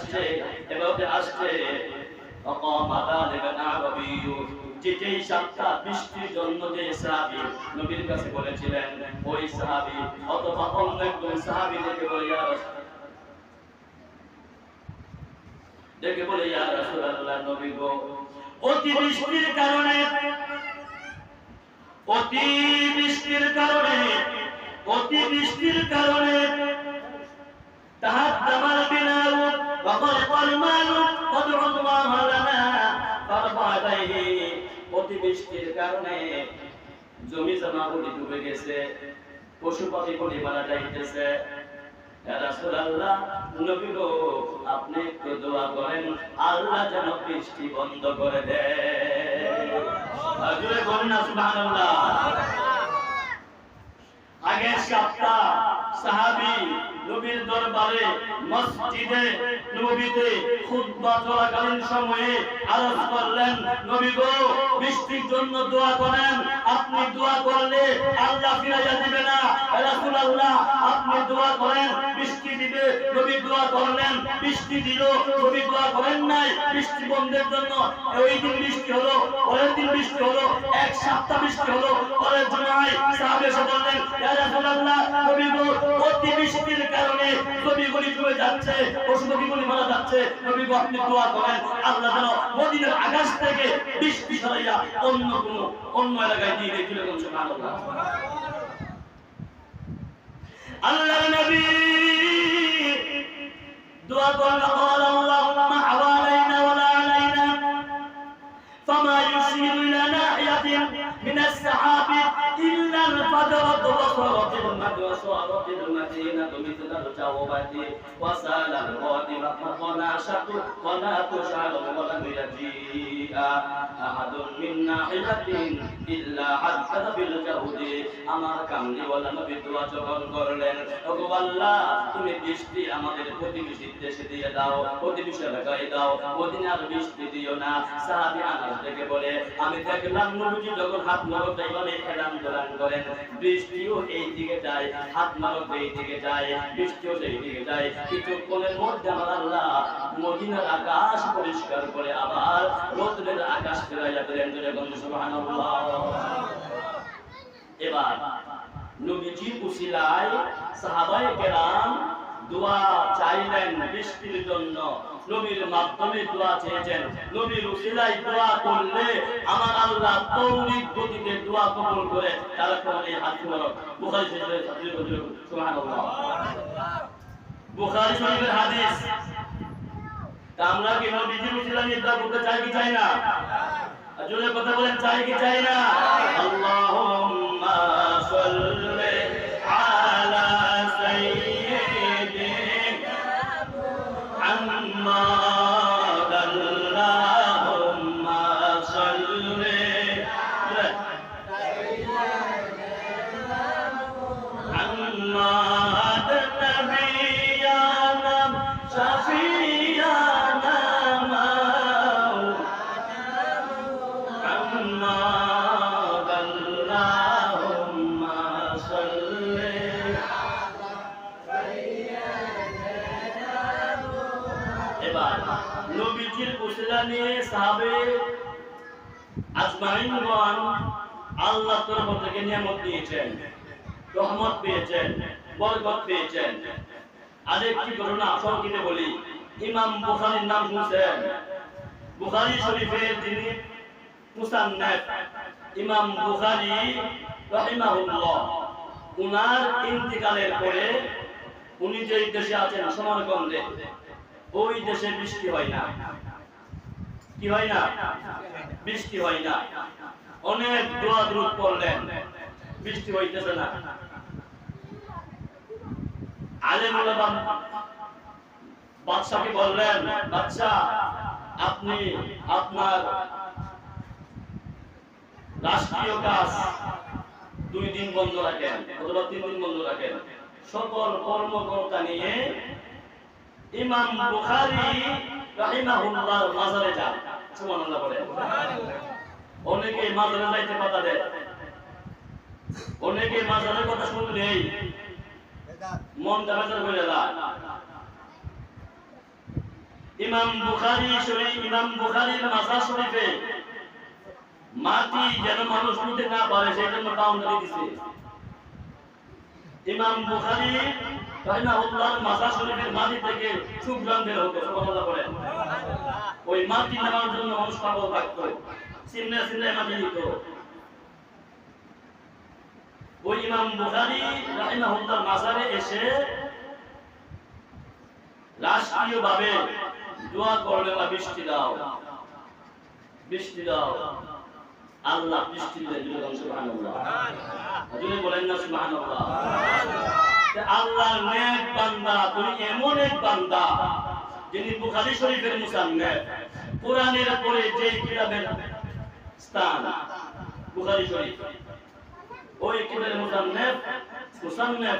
আসছে, এভাবে আসছে। অকামা যালিকা আরাবিয়্যু, যেই সাতটা বৃষ্টির জন্য যে সাহাবী নবীর কাছে বলেছিলেন, ওই সাহাবী অথবা অন্য একজন সাহাবী দেখে বলে ইয়া রাসূলুল্লাহ, নবী গো, অতিবৃষ্টির কারণে তাহাদ্দামাল বিনাউ ওয়া খালাকাল মালু ফাদউল্লাহ লানা ফারবাদাইহি, অতিবৃষ্টির কারণে জমি জমাগুলি ডুবে গেছে, পশুপাখি গুলি মারা যাইতেছে। ইয়া রাসূলুল্লাহ, নবী গো, আপনি একটু দোয়া করেন আল্লাহ যেন বৃষ্টি বন্ধ করে দেয়। আজকে বলেন না সুবহানাল্লাহ। আগে সাতটা সাহাবী নবীর দরবারে মসজিদে নববীতে খুতবা চলাকালীন সময়ে আরজ করলেন, নবী গো, বৃষ্টির জন্য দোয়া করেন, আপনি দোয়া করলে আল্লাহ ফিরাইয়া দিবে না। রাসূলুল্লাহ, আপনি দোয়া করেন বৃষ্টি দিবে। নবী দোয়া করলেন, বৃষ্টি দিল। নবী দোয়া করেন নাই বৃষ্টি বন্ধের জন্য। ওই দিন বৃষ্টি হলো, পরের দিন বৃষ্টি হলো, এক সপ্তাহ বৃষ্টি হলো। পরের জুমায় সাহাবী এসে বললেন, ইয়া রাসূলুল্লাহ, নবী গো, অতিবৃষ্টির কারণে জমিগুলি ডুবে যাচ্ছে, পশুপাখিগুলি মারা যাচ্ছে। নবী গো, আপনি দোয়া করেন আল্লাহ যেন মদিনার আকাশ থেকে বৃষ্টি সরাইয়া অন্য এলাকায় দিয়ে দেয়। সুবহানাল্লাহ। আল্লাহর নবী দোয়া করলেন, আল্লাহুম্মা হাওয়ালাইনা ওয়ালা আলাইনা ফামা ইউশিরু ইলা নাহিয়াতিন মিনাস সাহাবি ইল্লা الفجرة وصارت وصارت المدينة مثل الجوبة وسال الوادي وناشط ولا تشعر ولم يجيء أحد من ناحية إلا حدث بالجهد। আমার কামলি ওয়ালা নবী দোয়া যখন করলেন, ওগো আল্লাহ, তুমি বৃষ্টি আমাদের প্রতিবেশী দেশে দিয়ে দাও, প্রতিবেশী এলাকায় দাও, মদিনার বৃষ্টি দিও না। সাহাবী আনাস থেকে বলে, আমি দেখলাম নবীজি যখন হাত মোবারক এইভাবে এলান দোলান করেন, বৃষ্টিও এই দিকে যায়, হাত মোবারক এই দিকে যায়, বৃষ্টিও সেই দিকে যায়। কিছুক্ষণের মধ্যে আমার আল্লাহ মদিনার আকাশ পরিষ্কার করে আবার রৌদ্রের আকাশ ফিরাইয়া দিলেন। সুবহানাল্লাহ। এবার নবীজির উসিলায় সাহাবায়ে কেরাম দোয়া চাইলেন বৃষ্টির জন্য, নবীর মাধ্যমে দোয়া চেয়েছেন। নবীর উসিলায় দোয়া করলে আমার আল্লাহ তৌলিক গতিতে দোয়া কবুল করে। তারা কোন এই হাদিস মুবারক বুখারী শরীফের হাদিস। সুবহানাল্লাহ। বুখারী শরীফের হাদিস। আমরা কি নবীজির উসিলায় দোয়া করতে চাই কি চাই না? জোরে কথা বলেন, চাই কি চাই না? আল্লাহুম্মা সাল্লি আলা সাইয়্যিদিনা মুহাম্মাদ, আল্লাহুম্মা সাল্লি মুহাম্মাদ নবিয়ানা শাফিয়ানা নবীজির উসিলা নিয়ে সাহাবে আজমাইনগণ আল্লাহর তরফ থেকে নিয়ামত পেয়েছেন, রহমত পেয়েছেন, বরকত পেয়েছেন। আরেকটি ঘটনা সংক্ষেপে বলি। ইমাম বুখারীর নাম শুনছেন? বুখারী শরীফের যিনি মুসান্নাফ ইমাম বুখারী রাহিমাহুল্লাহ, উনার ইন্তিকালের পরে উনি যে দেশে আছেন সমরকন্দে, ওই দেশে বৃষ্টি হয় না। কি হয় না? বৃষ্টি হয় না। অনেক দোয়া দুরূদ করলেন, বৃষ্টি হইতেছে না। আলেম ওলামা বাদশাকে বললেন, বাদশা, আপনি আপনার রাষ্ট্রীয় কাজ 2 দিন বন্ধ রাখেন অথবা 3 দিন বন্ধ রাখেন, সকল কর্মকর্তা নিয়ে ইমাম বুখারী রাহিমাহুল্লাহ মাজারে যান। সুবহানাল্লাহ বলেন। অনেকে মাজারে যাইতে বাধা দেয়, অনেকে মাজারের কথা শুনলেই মনটা বেজার করে যায়। ইমাম বুখারীর মাজার শরীফে মাটি যেন মানুষ নিতে না পারে সেই জন্য বাউন্ডারি দিছে। ইমাম বুখারী রাহিমাহুল্লাহর মাজার শরীফের মাটি থেকে সুগন্ধ বের হতো, সুবহানাল্লাহ বলেন। ওই মাটি নেওয়ার জন্য মানুষ পাগল থাকতো, চিন্না চিন্না মাটি নিত। ওই ইমাম বুখারী রাহিমাহুল্লাহর মাজারে এসে রাষ্ট্রীয়ভাবে দোয়া করলেন, আল্লাহ বৃষ্টি দাও, বৃষ্টি দাও। আল্লাহ বৃষ্টি দিলেন, সুবহানাল্লাহ। আপনি বলেন না সুবহানাল্লাহ। আল্লাহর নেক বান্দা, তুমি এমন এক বান্দা যিনি বুখারী শরীফের মুসান্নিফ, কোরআনের পরে যে কিতাবের স্থান বুখারী শরীফ, ওই কিতাবের মুসান্নিফ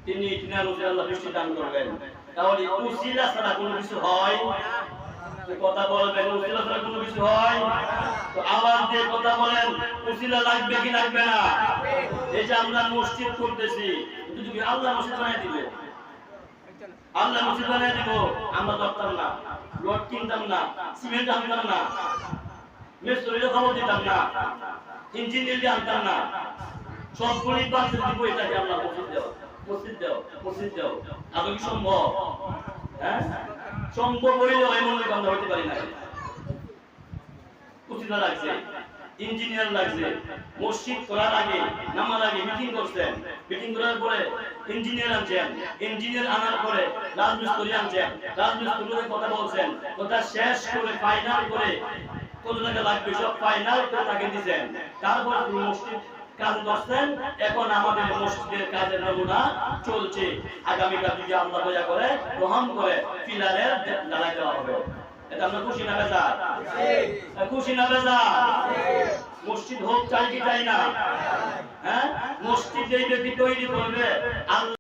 তিনি আল্লাহ বৃষ্টি দান করবেন। তাহলে উসিলা ছাড়া কোনো কিছু হয়? কথা বলবেন, উসিলা ছাড়া কোনো কিছু হয়? তো আবার যে কথা বলেন, উসিলা লাগবে কি লাগবে না? এই যে আমরা মসজিদ করতেছি, যদি আল্লাহ মসজিদ বানিয়ে দিবে, আল্লাহ মসজিদ বানিয়ে দিব, আমরা দরকার না, রড কিনতাম না, সিমেন্ট আনতাম না, মিস্ত্রিরও খবর দিতাম না, ইঞ্জিনিয়ার দিয়ে আনতাম না, সবগুলি বাঁচতে দিব। এটাকে আমরা মসজিদ দেও, মসজিদ দেও, মসজিদ দেও। আদৌ কি সম্ভব? হ্যাঁ, সম্ভব হইলেও এমন আমরা হইতে পারি না। উচিত লাগছে, ইঞ্জিনিয়ার লাগছে। মসজিদ করার আগে, নামার আগে মিটিং করছেন, মিটিং করার পরে ইঞ্জিনিয়ার আনছেন, ইঞ্জিনিয়ার আনার পরে রাজমিস্ত্রি আনছেন, রাজমিস্ত্রির কথা বলছেন, কথা শেষ করে ফাইনাল করে কত টাকা লাগবে সব ফাইনাল করে তাকে দিচ্ছেন। তারপর মসজিদ কাজ করছেন। এখন আমাদের মসজিদের কাজের নমুনা চলছে। আগামীকাল যদি আল্লাহ দয়া করে রহম করে পিলারের ঢালাই দেওয়া হবে। এটা আমরা খুশি না বেজা? খুশি না বেজা? মসজিদ হোক চাই কি চাই না? হ্যাঁ, মসজিদ যেই ব্যক্তি তৈরি করবে আল্লাহ